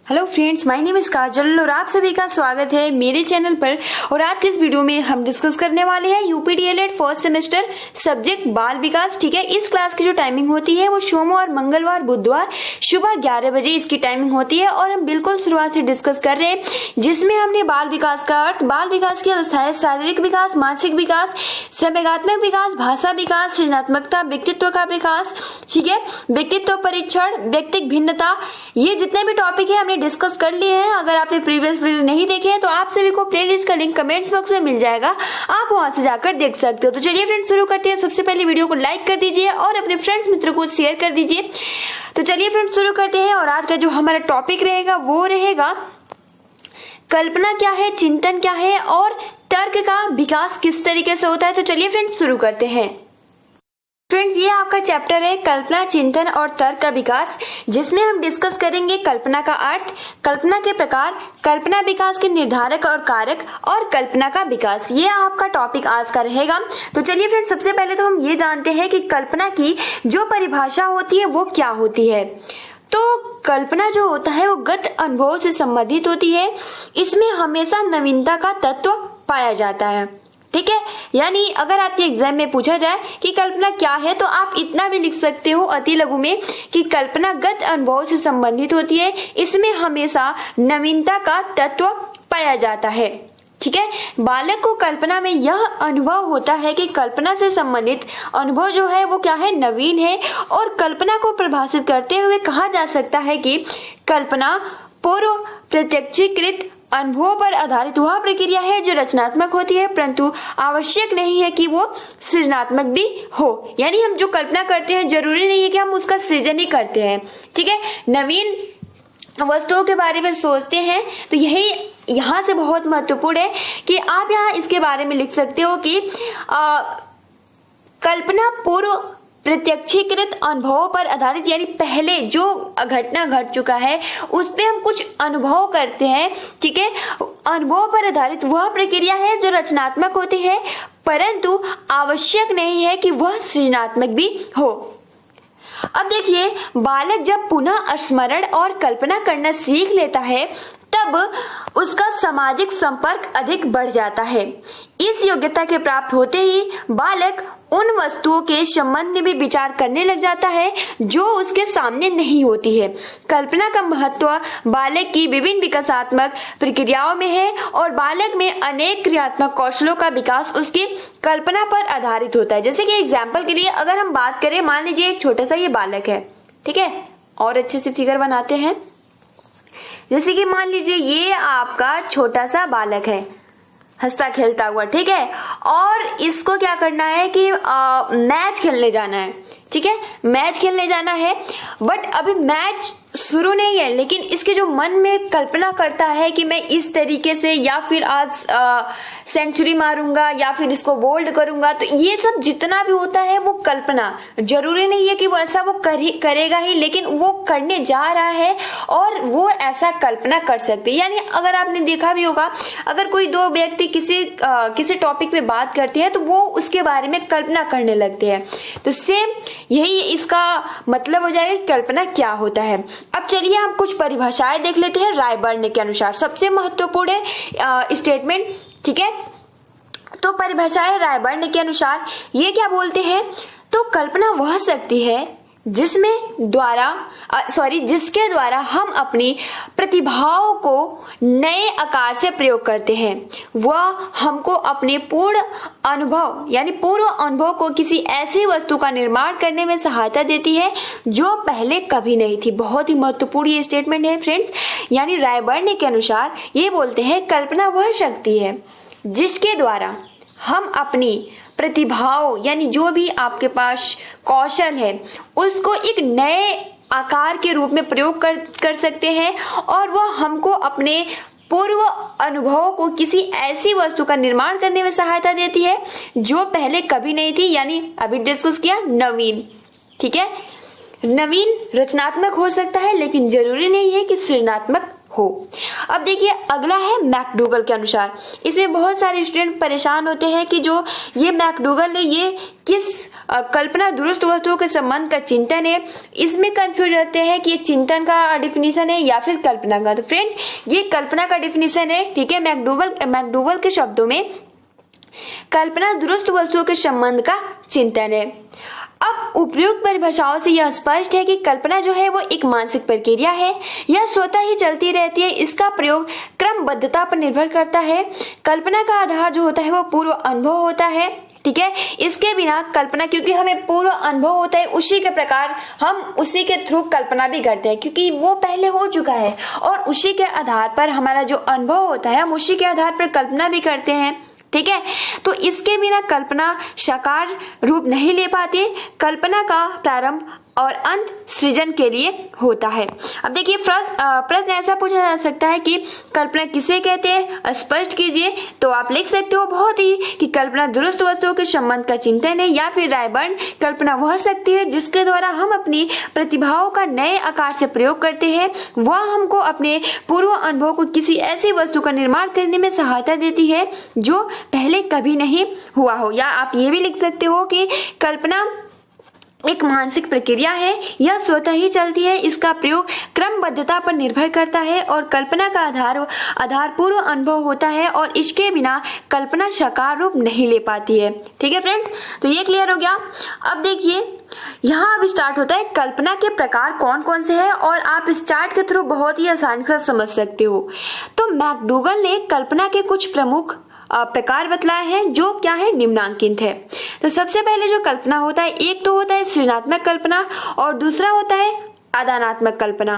Hello friends, my name is Kajal और आप सभी का स्वागत है मेरे चैनल पर। और आज के इस वीडियो में हम डिस्कस करने वाले हैं UP DElEd first semester subject बाल विकास। ठीक है, इस क्लास की जो टाइमिंग होती है वो सोमवार, मंगलवार, बुधवार सुबह 11 बजे इसकी टाइमिंग होती है। और हम बिल्कुल शुरुआत से डिस्कस कर रहे हैं, जिसमें हमने बाल विकास का अर्थ, बाल विकास की अवस्थाएं, शारीरिक विकास, मानसिक विकास, संवेगात्मक विकास, भाषा विकास, सृजनात्मकता, व्यक्तित्व का विकास, ठीक है, व्यक्तित्व परीक्षण, व्यक्तिक भिन्नता, ये जितने भी टॉपिक है हमने डिस्कस कर लिए हैं। अगर आपने प्रीवियस वीडियो नहीं देखे हैं तो आप सभी को प्लेलिस्ट का लिंक कमेंट्स बॉक्स में मिल जाएगा, आप वहां से जाकर देख सकते हो। तो चलिए फ्रेंड्स शुरू करते हैं। सबसे पहले वीडियो को लाइक कर दीजिए और अपने फ्रेंड्स मित्रों को शेयर कर दीजिए। तो चलिए फ्रेंड्स शुरू करते हैं। और आज का जो हमारा टॉपिक रहेगा वो रहेगा कल्पना क्या है, चिंतन क्या है और तर्क का विकास किस तरीके से होता है। तो चलिए फ्रेंड्स शुरू करते हैं। फ्रेंड्स, ये आपका चैप्टर है कल्पना, चिंतन और तर्क का विकास, जिसमें हम डिस्कस करेंगे कल्पना का अर्थ, कल्पना के प्रकार, कल्पना विकास के निर्धारक और कारक और कल्पना का विकास। ये आपका टॉपिक आज का रहेगा। तो चलिए फ्रेंड्स, सबसे पहले तो हम ये जानते हैं कि कल्पना की जो परिभाषा होती है वो क्या होती है। तो कल्पना जो होता है वो गत अनुभव से संबंधित होती है। इसमें हमेशा नवीनता का तत्व पाया जाता है। ठीक है, यानी अगर आपके एग्जाम में पूछा जाए कि कल्पना क्या है तो आप इतना भी लिख सकते हो अति लघु में कि कल्पना गत अनुभव से संबंधित होती है। इसमें हमेशा नवीनता का तत्व पाया जाता है। ठीक है, बालक को कल्पना में यह अनुभव होता है कि कल्पना से संबंधित अनुभव जो है वो क्या है, नवीन है। और कल्पना को परिभाषित करते हुए कहा जा सकता है कि कल्पना पूर्व प्रत्यक्षीकृत अनुभव पर आधारित वह प्रक्रिया है जो रचनात्मक होती है, परंतु आवश्यक नहीं है कि वो सृजनात्मक भी हो। यानी हम जो कल्पना करते हैं जरूरी नहीं है कि हम उसका सृजन ही करते हैं। ठीक है, नवीन वस्तुओं के बारे में सोचते हैं। तो यही यहाँ से बहुत महत्वपूर्ण है कि आप यहाँ इसके बारे में लिख सकते हो कि कल्पना पूर्व प्रत्यक्षीकृत अनुभवों पर आधारित, यानी पहले जो घटना घट चुका है उस पे हम कुछ अनुभव करते हैं। ठीक है, अनुभव पर आधारित वह प्रक्रिया है जो रचनात्मक होती है, परंतु आवश्यक नहीं है कि वह सृजनात्मक भी हो। अब देखिए, बालक जब पुनः स्मरण और कल्पना करना सीख लेता है तब उसका सामाजिक संपर्क अधिक बढ़ जाता है। इस योग्यता के प्राप्त होते ही बालक उन वस्तुओं के संबंध में भी विचार करने लग जाता है जो उसके सामने नहीं होती है। कल्पना का महत्व बालक की विभिन्न विकासात्मक प्रक्रियाओं में है और बालक में अनेक क्रियात्मक कौशलों का विकास उसकी कल्पना पर आधारित होता है। जैसे कि एग्जाम्पल के लिए अगर हम बात करें, मान लीजिए एक छोटा सा ये बालक है, ठीक है, और अच्छे से फिगर बनाते हैं। जैसे कि मान लीजिए ये आपका छोटा सा बालक है, हंसता खेलता हुआ, ठीक है, और इसको क्या करना है कि मैच खेलने जाना है। ठीक है, मैच खेलने जाना है, बट अभी मैच शुरू नहीं है, लेकिन इसके जो मन में कल्पना करता है कि मैं इस तरीके से या फिर आज सेंचुरी मारूंगा या फिर इसको बोल्ड करूंगा। तो ये सब जितना भी होता है वो कल्पना, जरूरी नहीं है कि वो ऐसा वो करेगा ही, लेकिन वो करने जा रहा है और वो ऐसा कल्पना कर सकते हैं। यानी अगर आपने देखा भी होगा, अगर कोई दो व्यक्ति किसी टॉपिक पे बात करते हैं तो वो उसके बारे में कल्पना करने लगते हैं। तो सेम यही इसका मतलब हो जाएगा कल्पना क्या होता है। अब चलिए हम कुछ परिभाषाएं देख लेते हैं रायबर्न के अनुसार। सबसे महत्वपूर्ण है स्टेटमेंट। ठीक है, तो परिभाषाएं रायबर्न के अनुसार ये क्या बोलते हैं, तो कल्पना वह शक्ति है जिसके द्वारा हम अपनी प्रतिभाओं को नए आकार से प्रयोग करते हैं। वह हमको अपने पूर्व अनुभव को किसी ऐसी वस्तु का निर्माण करने में सहायता देती है जो पहले कभी नहीं थी। बहुत ही महत्वपूर्ण ये स्टेटमेंट है फ्रेंड्स। यानी रायबर्न के अनुसार ये बोलते हैं कल्पना वह शक्ति है जिसके द्वारा हम अपनी प्रतिभाओं, यानी जो भी आपके पास कौशल है उसको एक नए आकार के रूप में प्रयोग कर सकते हैं, और वह हमको अपने पूर्व अनुभवों को किसी ऐसी वस्तु का निर्माण करने में सहायता देती है जो पहले कभी नहीं थी, यानी अभी डिस्कस किया नवीन। ठीक है, नवीन रचनात्मक हो सकता है, लेकिन जरूरी नहीं है कि सृजनात्मक हो। अब देखिए अगला है मैकडूगल के अनुसार। इसमें बहुत सारे स्टूडेंट परेशान होते हैं कि जो ये मैकडूगल ने ये किस कल्पना दुरुस्त वस्तुओं के संबंध का चिंतन है, इसमें कंफ्यूज रहते हैं कि ये चिंतन का डिफिनीशन है या फिर कल्पना का। तो फ्रेंड्स ये कल्पना का डिफिनीशन है, ठीक है। मैकडूगल के शब्दों में कल्पना दुरुस्त वस्तुओं के संबंध का चिंतन है। अब उपयुक्त परिभाषाओं से यह स्पष्ट है कि कल्पना जो है वो एक मानसिक प्रक्रिया है, यह स्वतः ही चलती रहती है। इसका प्रयोग क्रमबद्धता पर निर्भर करता है। कल्पना का आधार जो होता है वो पूर्व अनुभव होता है, ठीक है। इसके बिना कल्पना, क्योंकि हमें पूर्व अनुभव होता है, उसी के प्रकार हम उसी के थ्रू कल्पना भी करते हैं, क्योंकि वो पहले हो चुका है और उसी के आधार पर हमारा जो अनुभव होता है हम उसी के आधार पर कल्पना भी करते हैं, ठीक है। तो इसके बिना कल्पना साकार रूप नहीं ले पाती। कल्पना का प्रारंभ और अंत सृजन के लिए होता है। अब देखिए प्रश्न ऐसा पूछा जा सकता है कि कल्पना किसे कहते हैं, स्पष्ट कीजिए। तो आप लिख सकते हो बहुत ही कि कल्पना दुरुस्त वस्तुओं के संबंध का चिंतन है, या फिर रायबर्न कल्पना वह शक्ति है जिसके द्वारा हम अपनी प्रतिभाओं का नए आकार से प्रयोग करते हैं। वह हमको अपने पूर्व अनुभव को किसी ऐसी वस्तु का निर्माण करने में सहायता देती है जो पहले कभी नहीं हुआ हो। या आप ये भी लिख सकते हो कि कल्पना एक मानसिक प्रक्रिया है, यह स्वतः ही चलती है। इसका प्रयोग क्रमबद्धता पर निर्भर करता है और कल्पना का आधार पूर्व अनुभव होता है और इसके बिना कल्पना साकार रूप नहीं ले पाती है, ठीक है फ्रेंड्स। तो ये क्लियर हो गया। अब देखिए यहाँ अब स्टार्ट होता है कल्पना के प्रकार कौन कौन से हैं और आप इस चार्ट के थ्रू बहुत ही आसानी से समझ सकते हो। तो मैकडूगल ने कल्पना के कुछ प्रमुख प्रकार बतलाए हैं जो क्या है, निम्नांकित है। तो सबसे पहले जो कल्पना होता है, एक तो होता है सृजनात्मक कल्पना और दूसरा होता है आदानात्मक कल्पना,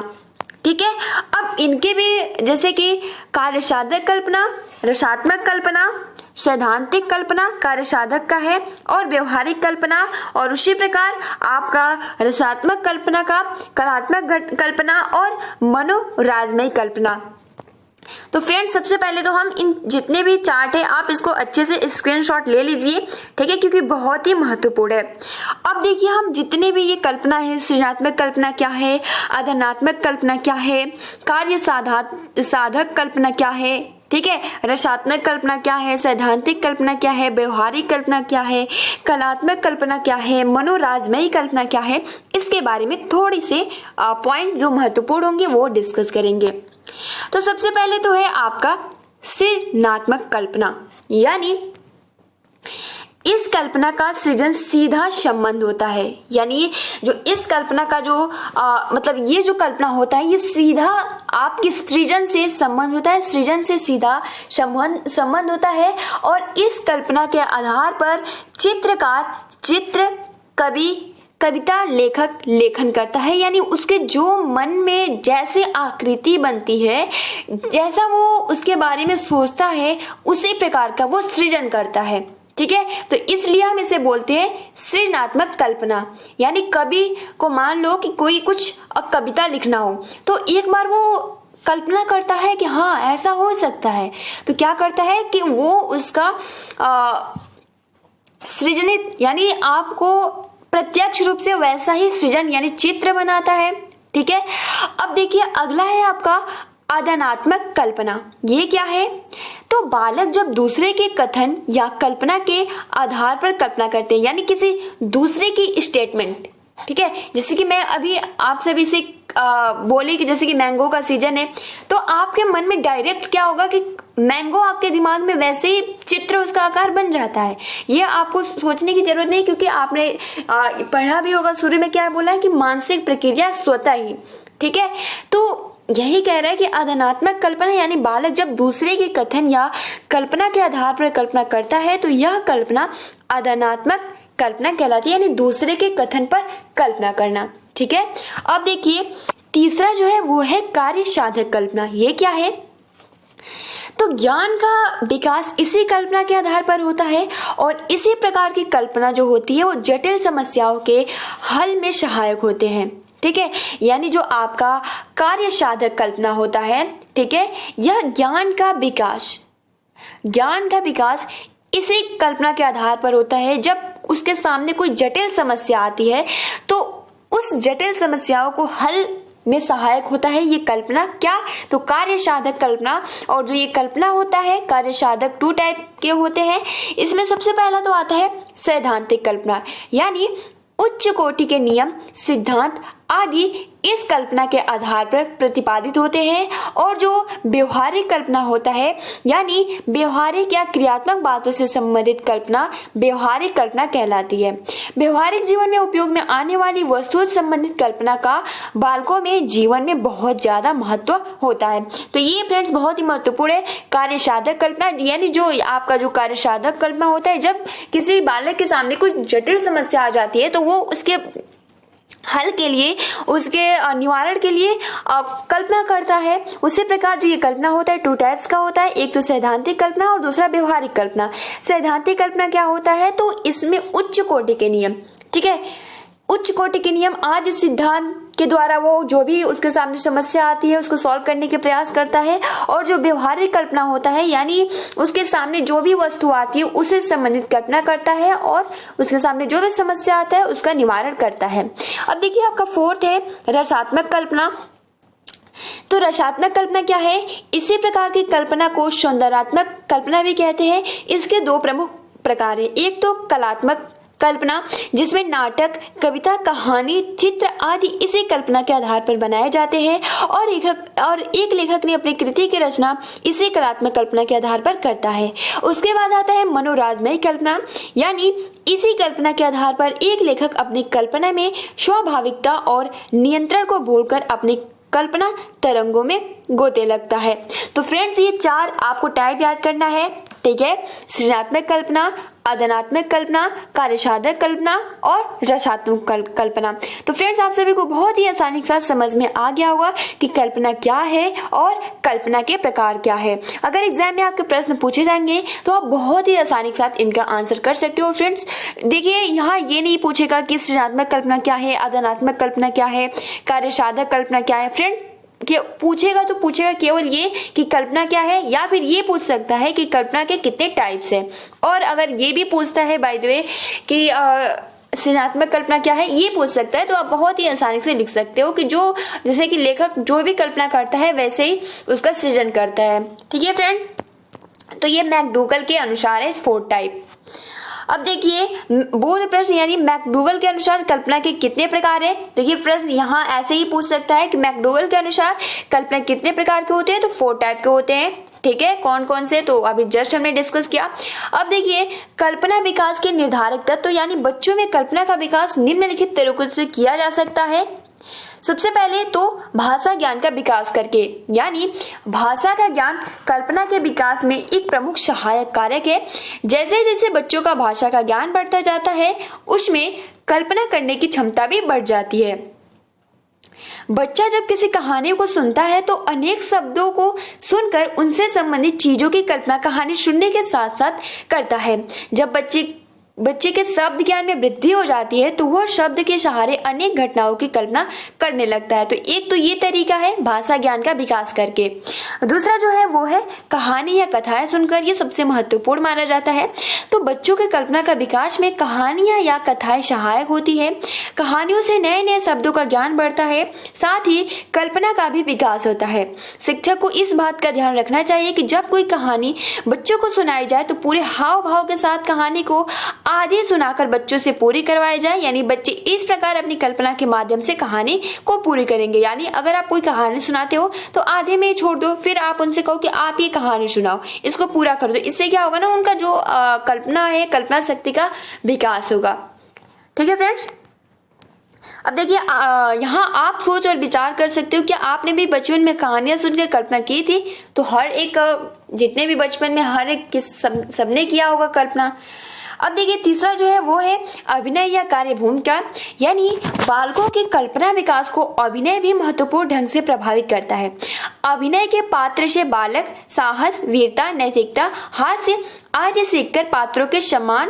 ठीक है। अब इनके भी जैसे कि कार्य साधक कल्पना, रसात्मक कल्पना, सैद्धांतिक कल्पना कार्य साधक का है और व्यवहारिक कल्पना, और उसी प्रकार आपका रसात्मक कल्पना का कलात्मक कल्पना और मनोराजमयी कल्पना। तो फ्रेंड्स सबसे पहले तो हम इन जितने भी चार्ट है आप इसको अच्छे से स्क्रीनशॉट ले लीजिए, ठीक है, क्योंकि बहुत ही महत्वपूर्ण है। अब देखिए हम जितने भी ये कल्पना है, सृजनात्मक कल्पना क्या है, आदानात्मक कल्पना क्या है, कार्य साधक कल्पना क्या है, ठीक है, रसात्मक कल्पना क्या है, सैद्धांतिक कल्पना क्या है, व्यवहारिक कल्पना क्या है, कलात्मक कल्पना क्या है, मनोराजमयी कल्पना क्या है, इसके बारे में थोड़ी से पॉइंट जो महत्वपूर्ण होंगे वो डिस्कस करेंगे। तो सबसे पहले तो है आपका सृजनात्मक कल्पना, यानी इस कल्पना का सृजन सीधा संबंध होता है। यानी जो इस कल्पना का जो मतलब ये जो कल्पना होता है ये सीधा आपके सृजन से संबंध होता है, सृजन से सीधा संबंध होता है। और इस कल्पना के आधार पर चित्रकार चित्र, कवि कविता, लेखक लेखन करता है। यानी उसके जो मन में जैसे आकृति बनती है, जैसा वो उसके बारे में सोचता है, उसी प्रकार का वो सृजन करता है, ठीक है। तो इसलिए हम इसे बोलते हैं सृजनात्मक कल्पना। यानी कवि को मान लो कि कोई कुछ कविता लिखना हो तो एक बार वो कल्पना करता है कि हाँ ऐसा हो सकता है, तो क्या करता है कि वो उसका सृजनित यानी आपको प्रत्यक्ष रूप से वैसा ही सृजन यानी चित्र बनाता है, ठीक है। अब देखिए अगला है आपका आदानात्मक कल्पना। ये क्या है? तो बालक जब दूसरे के कथन या कल्पना के आधार पर कल्पना करते हैं, यानी किसी दूसरे की स्टेटमेंट, ठीक है। जैसे कि मैं अभी आप सभी से बोली कि जैसे कि मैंगो का सीजन है, तो आपके मन में डायरेक्ट क्या होगा कि मैंगो आपके दिमाग में वैसे ही चित्र उसका आकार बन जाता है। ये आपको सोचने की जरूरत नहीं, क्योंकि आपने पढ़ा भी होगा शुरू में क्या बोला है कि मानसिक प्रक्रिया स्वतः ही, ठीक है। तो यही कह रहा है कि आदानात्मक कल्पना यानी बालक जब दूसरे के कथन या कल्पना के आधार पर कल्पना करता है तो यह कल्पना आदानात्मक कल्पना कहलाती है, यानी दूसरे के कथन पर कल्पना करना, ठीक है। अब देखिए तीसरा जो है वो है कार्य साधक कल्पना। ये क्या है? तो ज्ञान का विकास इसी कल्पना के आधार पर होता है और इसी प्रकार की कल्पना जो होती है वो जटिल समस्याओं के हल में सहायक होते हैं, ठीक है। यानी जो आपका कार्य साधक कल्पना होता है, ठीक है, यह ज्ञान का विकास इसी कल्पना के आधार पर होता है। जब उसके सामने कोई जटिल समस्या आती है तो उस जटिल समस्याओं को हल में सहायक होता है ये कल्पना। क्या? तो कार्य साधक कल्पना। और जो ये कल्पना होता है कार्य साधक 2 टाइप के होते हैं। इसमें सबसे पहला तो आता है सैद्धांतिक कल्पना, यानी उच्च कोटि के नियम, सिद्धांत आदि इस कल्पना के आधार पर प्रतिपादित होते हैं। और जो व्यवहारिक कल्पना होता है, यानी व्यवहारिक या क्रियात्मक बातों से संबंधित कल्पना व्यवहारिक कल्पना कहलाती है। व्यवहारिक जीवन में उपयोग में आने वाली वस्तुओं से संबंधित कल्पना का बालकों में जीवन में बहुत ज्यादा महत्व होता है। तो ये फ्रेंड्स बहुत ही महत्वपूर्ण है। कार्य साधक कल्पना, यानी जो आपका जो कार्य साधक कल्पना होता है, जब किसी बालक के सामने कुछ जटिल समस्या आ जाती है तो वो उसके हल के लिए, उसके निवारण के लिए कल्पना करता है। उसी प्रकार जो ये कल्पना होता है 2 टाइप्स का होता है, एक तो सैद्धांतिक कल्पना और दूसरा व्यवहारिक कल्पना। सैद्धांतिक कल्पना क्या होता है? तो इसमें उच्च कोटि के नियम, ठीक है, उच्च कोटि के नियम आदि सिद्धांत के द्वारा वो जो भी उसके सामने समस्या आती है उसको सॉल्व करने के प्रयास करता है। और जो व्यवहारिक कल्पना होता है, यानी उसके सामने जो भी वस्तु आती है उससे संबंधित कल्पना करता है और उसके सामने जो भी समस्या आता है उसका निवारण करता है। अब देखिए आपका 4th है रसात्मक कल्पना। तो रसात्मक कल्पना क्या है? इसी प्रकार की कल्पना को सौंदर्यात्मक कल्पना भी कहते हैं। इसके 2 प्रमुख प्रकार है। एक तो कलात्मक कल्पना, जिसमें नाटक, कविता, कहानी, चित्र आदि इसी कल्पना के आधार पर बनाए जाते हैं और एक लेखक ने अपनी कृति की रचना इसी कलात्मक कल्पना के आधार पर करता है। उसके बाद आता है मनोराजमय कल्पना, यानी इसी कल्पना के आधार पर एक लेखक अपनी कल्पना में स्वाभाविकता और नियंत्रण को भूलकर अपनी कल्पना तरंगों में गोते लगता है। तो फ्रेंड्स ये 4 आपको टाइप याद करना है, ठीक है। सृजनात्मक कल्पना, आदनात्मक कल्पना, कार्यसाधक कल्पना और रसात्मक कल्पना। तो फ्रेंड्स आप सभी को बहुत ही आसानी के साथ समझ में आ गया होगा कि कल्पना क्या है और कल्पना के प्रकार क्या है। अगर एग्जाम में आपके प्रश्न पूछे जाएंगे तो आप बहुत ही आसानी के साथ इनका आंसर कर सकते हो। फ्रेंड्स देखिए यहाँ ये नहीं पूछेगा कि सृजनात्मक कल्पना क्या है, आदनात्मक कल्पना क्या है, कार्यसाधक कल्पना क्या है। फ्रेंड्स कि पूछेगा तो पूछेगा केवल ये कि कल्पना क्या है, या फिर ये पूछ सकता है कि कल्पना के कितने टाइप्स हैं। और अगर ये भी पूछता है बाय द वे कि सृजनात्मक कल्पना क्या है, ये पूछ सकता है, तो आप बहुत ही आसानी से लिख सकते हो कि जो जैसे कि लेखक जो भी कल्पना करता है वैसे ही उसका सृजन करता है। ठीक है फ्रेंड, तो ये मैकडूगल के अनुसार है 4 टाइप। अब देखिए बोध प्रश्न, यानी मैकडूगल के अनुसार कल्पना के कितने प्रकार है। देखिए प्रश्न यहाँ ऐसे ही पूछ सकता है कि मैकडूगल के अनुसार कल्पना कितने प्रकार के होते हैं, तो 4 टाइप के होते हैं। ठीक है, कौन कौन से, तो अभी जस्ट हमने डिस्कस किया। अब देखिए कल्पना विकास के निर्धारक तत्व, यानी बच्चों में कल्पना का विकास निम्नलिखित तरीकों से किया जा सकता है। सबसे पहले तो भाषा ज्ञान का विकास करके, यानी भाषा का ज्ञान कल्पना के विकास में एक प्रमुख सहायक कारक है। जैसे जैसे बच्चों का भाषा का ज्ञान बढ़ता जाता है उसमें कल्पना करने की क्षमता भी बढ़ जाती है। बच्चा जब किसी कहानी को सुनता है तो अनेक शब्दों को सुनकर उनसे संबंधित चीजों की कल्पना कहानी सुनने के साथ साथ करता है। जब बच्चे के शब्द ज्ञान में वृद्धि हो जाती है तो वह शब्द के सहारे अनेक घटनाओं की कल्पना करने लगता है। तो एक तो ये तरीका है भाषा ज्ञान का विकास करके। दूसरा जो है वो है कहानी या कथाएं सुनकर, ये सबसे महत्वपूर्ण माना जाता है। तो बच्चों के कल्पना का विकास में कहानियां या कथाएं सहायक होती है। कहानियों से नए नए शब्दों का ज्ञान बढ़ता है, साथ ही कल्पना का भी विकास होता है। शिक्षक को इस बात का ध्यान रखना चाहिए कि जब कोई कहानी बच्चों को सुनाई जाए तो पूरे हाव भाव के साथ कहानी को आधे सुनाकर बच्चों से पूरी करवाई जाए, यानी बच्चे इस प्रकार अपनी कल्पना के माध्यम से कहानी को पूरी करेंगे। यानी अगर आप कोई कहानी सुनाते हो तो आधे में ही छोड़ दो, फिर आप उनसे कहो कि आप ये कहानी सुनाओ, इसको पूरा कर दो। इससे क्या होगा ना, उनका जो कल्पना है, कल्पना शक्ति का विकास होगा। ठीक है फ्रेंड्स, अब देखिए यहाँ आप सोच और विचार कर सकते हो कि आपने भी बचपन में कहानियां सुनकर कल्पना की थी। तो हर एक जितने भी बचपन में हर एक सबने किया होगा कल्पना। अब देखिए तीसरा जो है वो है अभिनय या कार्य भूमिका, यानी बालकों के कल्पना विकास को अभिनय भी महत्वपूर्ण ढंग से प्रभावित करता है। अभिनय के पात्र से बालक साहस, वीरता, नैतिकता, हास्य आदि सीखकर पात्रों के समान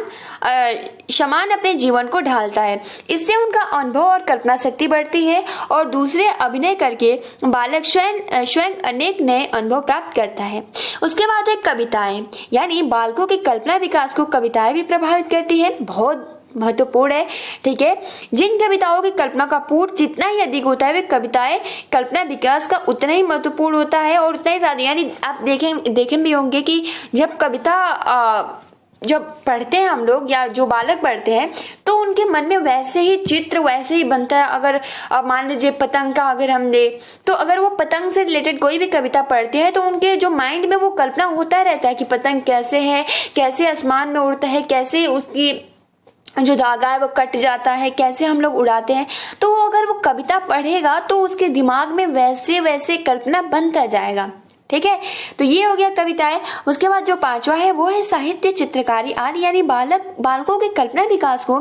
अपने जीवन को ढालता है। इससे उनका अनुभव और कल्पना शक्ति बढ़ती है और दूसरे अभिनय करके बालक स्वयं अनेक नए अनुभव प्राप्त करता है। उसके बाद है कविताएं, यानी बालकों के कल्पना विकास को कविताएं भी प्रभावित करती है। बहुत महत्वपूर्ण है। ठीक है, जिन कविताओं की कल्पना का पूर्ण जितना ही अधिक होता है वे कविताएं कल्पना विकास का उतना ही महत्वपूर्ण होता है और उतना ही ज्यादा। यानी आप देखें भी होंगे कि जब कविता जब पढ़ते हैं हम लोग या जो बालक पढ़ते हैं तो उनके मन में वैसे ही चित्र वैसे ही बनता है। अगर मान लीजिए पतंग का अगर हम ले तो अगर वो पतंग से रिलेटेड कोई भी कविता पढ़ते हैं तो उनके जो माइंड में वो कल्पना होता रहता है कि पतंग कैसे है, कैसे आसमान में उड़ता है, कैसे उसकी जो धागा है वो कट जाता है, कैसे हम लोग उड़ाते हैं। तो वो अगर वो कविता पढ़ेगा तो उसके दिमाग में वैसे वैसे कल्पना बनता जाएगा। ठीक है, तो ये हो गया कविताएं। उसके बाद जो पांचवा है वो है साहित्य, चित्रकारी आदि। यानी बालकों के कल्पना विकास को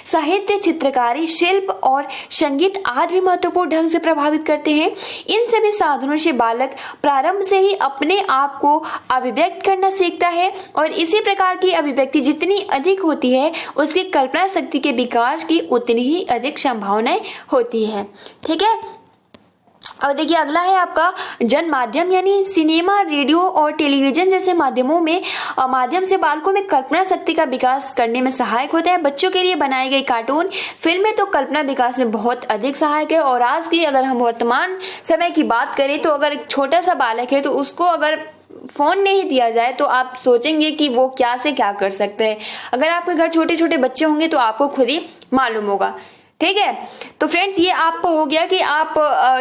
साहित्य, चित्रकारी, शिल्प और संगीत आदि भी महत्वपूर्ण ढंग से प्रभावित करते हैं। इन सभी साधनों से बालक प्रारंभ से ही अपने आप को अभिव्यक्त करना सीखता है और इसी प्रकार की अभिव्यक्ति जितनी अधिक होती है उसकी कल्पना शक्ति के विकास की उतनी ही अधिक संभावनाएं होती है। ठीक है, और देखिए अगला है आपका जन माध्यम, यानी सिनेमा, रेडियो और टेलीविजन जैसे माध्यम से बालकों में कल्पना शक्ति का विकास करने में सहायक होता है। बच्चों के लिए बनाई गई कार्टून, फिल्में तो कल्पना विकास में बहुत अधिक सहायक है। और आज की अगर हम वर्तमान समय की बात करें तो अगर एक छोटा सा बालक है तो उसको अगर फोन नहीं दिया जाए तो आप सोचेंगे कि वो क्या से क्या कर सकते हैं। अगर आपके घर छोटे छोटे बच्चे होंगे तो आपको खुद ही मालूम होगा। ठीक है, तो फ्रेंड्स ये आपको हो गया कि आप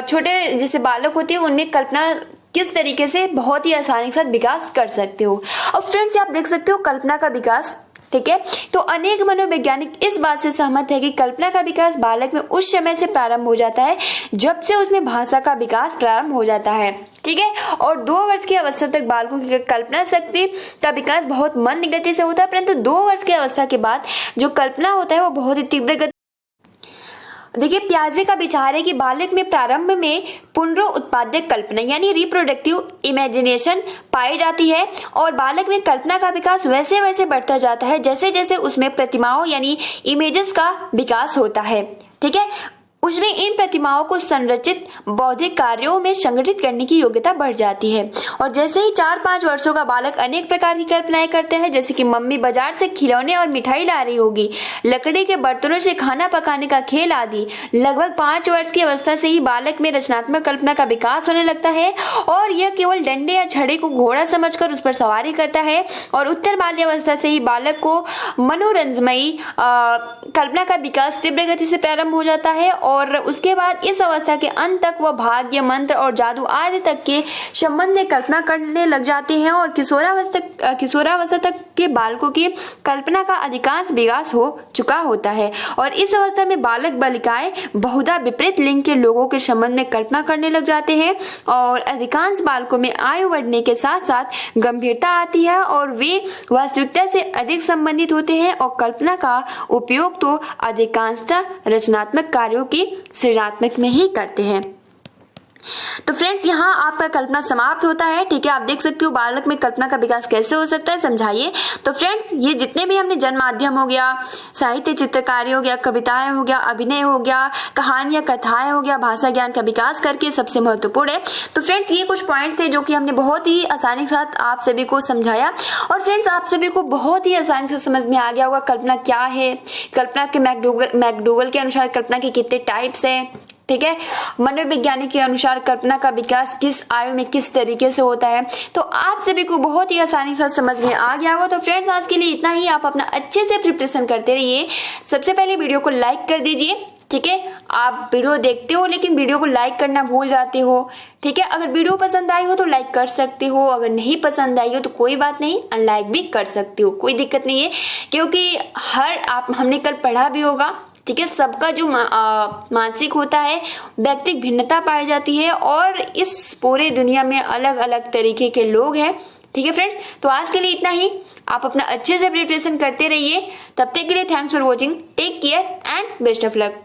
छोटे जैसे बालक होते हैं उनमें कल्पना किस तरीके से बहुत ही आसानी के साथ विकास कर सकते हो। अब फ्रेंड्स आप देख सकते हो कल्पना का विकास। ठीक है, तो अनेक मनोवैज्ञानिक इस बात से सहमत है कि कल्पना का विकास बालक में उस समय से प्रारंभ हो जाता है जब से उसमें भाषा का विकास प्रारंभ हो जाता है। ठीक है, और 2 वर्ष की अवस्था तक बालकों की कल्पना शक्ति का विकास बहुत मंद गति से होता है, परंतु 2 वर्ष की अवस्था के बाद जो कल्पना होता है वो बहुत ही तीव्र गति। देखिए प्याजे का विचार है कि बालक में प्रारंभ में पुनरुत्पादक कल्पना यानी रिप्रोडक्टिव इमेजिनेशन पाई जाती है और बालक में कल्पना का विकास वैसे वैसे बढ़ता जाता है जैसे जैसे उसमें प्रतिमाओं यानी इमेजेस का विकास होता है। ठीक है, उसमें इन प्रतिमाओं को संरचित बौद्धिक कार्यों में संगठित करने की योग्यता बढ़ जाती है। और जैसे ही 4-5 वर्षों का बालक अनेक प्रकार की कल्पनाएं करते हैं, जैसे कि मम्मी बाजार से खिलौने और मिठाई ला रही होगी, लकड़ी के बर्तनों से खाना पकाने का खेल आदि, लगभग 5 वर्ष की अवस्था से ही बालक में रचनात्मक कल्पना का विकास होने लगता है और यह केवल डंडे या छड़े को घोड़ा समझकर उस पर सवारी करता है। और उत्तर बाल्यावस्था से ही बालक को मनोरंजमयी कल्पना का विकास तीव्र गति से प्रारंभ हो जाता है और उसके बाद इस अवस्था के अंत तक वह भाग्य, मंत्र और जादू आदि तक के संबंध में कल्पना करने लग जाते हैं और किशोरावस्था तक के बालकों की कल्पना का अधिकांश विकास हो चुका होता है। और इस अवस्था में बालक बालिकाएं बहुधा विपरीत लिंग के लोगों के संबंध में कल्पना करने लग जाते हैं और अधिकांश बालकों में आयु बढ़ने के साथ साथ गंभीरता आती है और वे वास्तविकता से अधिक संबंधित होते हैं और कल्पना का उपयोग तो अधिकांशतः रचनात्मक कार्यों की सृजनात्मक में ही करते हैं। तो फ्रेंड्स यहाँ आपका कल्पना समाप्त होता है। ठीक है, आप देख सकते हो बालक में कल्पना का विकास कैसे हो सकता है, समझाइए। तो फ्रेंड्स ये जितने भी हमने जन माध्यम हो गया, साहित्य, चित्रकारी हो गया, कविताएं हो गया, अभिनय हो गया, कहानियां, कथाएं हो गया, भाषा ज्ञान का विकास करके सबसे महत्वपूर्ण है। तो फ्रेंड्स ये कुछ पॉइंट थे जो कि हमने बहुत ही आसानी के साथ आप सभी को समझाया और फ्रेंड्स आप सभी को बहुत ही आसानी से समझ में आ गया होगा कल्पना क्या है, कल्पना के मैकडूगल के अनुसार कल्पना के कितने टाइप्स है। ठीक है, मनोवैज्ञानिक के अनुसार कल्पना का विकास किस आयु में किस तरीके से होता है, तो आप सभी को बहुत ही आसानी से समझ में आ गया होगा। तो फ्रेंड्स आज के लिए इतना ही, आप अपना अच्छे से प्रिपरेशन करते रहिए। सबसे पहले वीडियो को लाइक कर दीजिए। ठीक है, आप वीडियो देखते हो लेकिन वीडियो को लाइक करना भूल जाते हो। ठीक है, अगर वीडियो पसंद आई हो तो लाइक कर सकते हो, अगर नहीं पसंद आई हो तो कोई बात नहीं, अनलाइक भी कर सकते हो, कोई दिक्कत नहीं है, क्योंकि हमने कल पढ़ा भी होगा। ठीक है, सबका जो मानसिक होता है व्यक्तिगत भिन्नता पाई जाती है और इस पूरे दुनिया में अलग अलग तरीके के लोग हैं। ठीक है फ्रेंड्स, तो आज के लिए इतना ही, आप अपना अच्छे से प्रिपरेशन करते रहिए। तब तक के लिए thanks for watching, take care and best of luck.